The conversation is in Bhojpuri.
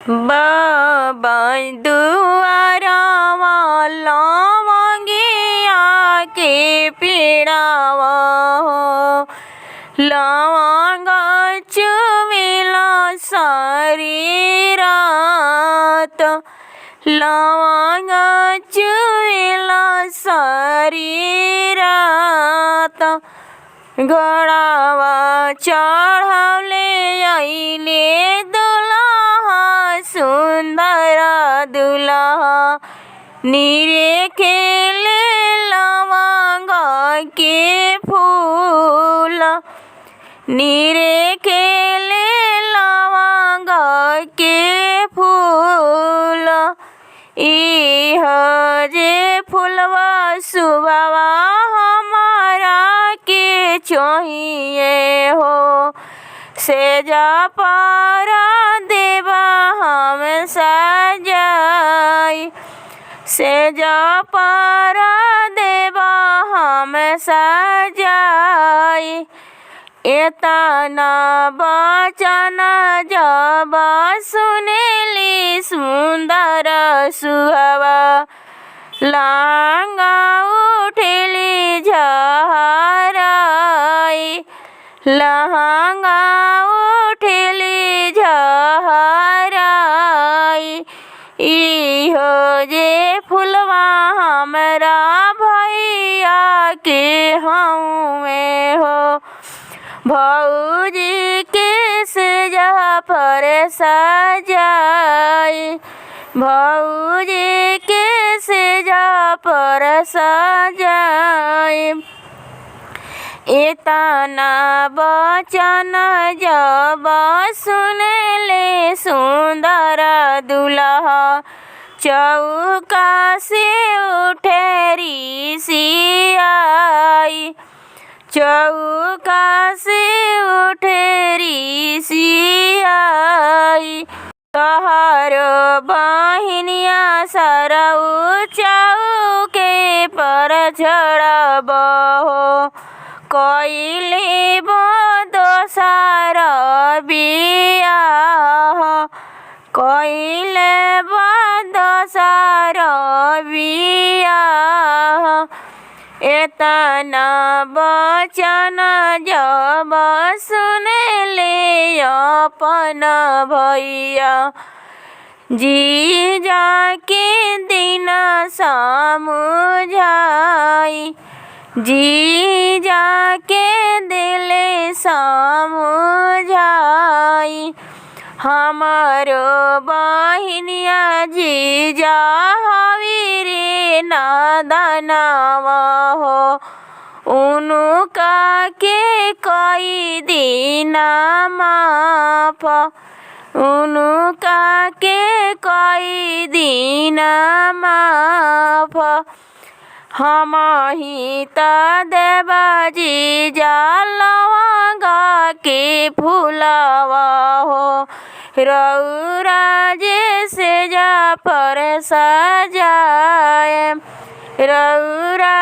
बाबा दुआरवा लवंगिया के पेड़वा हो, लवंग चुवेला सारी रात, लवंग चुवेला सारी रात। घोड़ावा चढ़वले अइले दुल्हा सुंदर दुल्हा, नीरे खेले लवंग के फूल, नीरे खेले लवंग के फूल। इह जे फूलवा सुबवा हमारा के चाहिए हो, सेजा पर देवा हम सजाई, सेजा पर देवा हम सजाई। एतना बचन जब सुनेली सुंदर सुहवा, लांगा उठेली झहराई, लहंगा उठेली झहराई। इहो जे फुलवा हमरा भैया के हउए हो, भौजी के सेजा पर सजाई, भौजी के सेजा पर सजाई। एतना बचन जब सुनले सुंदर दुल्हा, चौका से उठे ऋषियाई, चौका से उठे ऋषियाई। तोहरो बहिनिया सरऊ चौके पर चढ़ब हो, कइले दोसर बियाह, कइले दोसर बियाह। एतना बचन जब सुनले अपन भैया, जीजा के दिन समुझाई, जीजा के दिले समुझाई। हमारो बहिनिया जीजा हवी रे नादनवा हो, उनका के कई दिन माफ, उनका के कई दिन माफ। हमही त देवा जीजा लवंग के फूलवा हो, रउरा जे सेजा पर सजाए, रउरा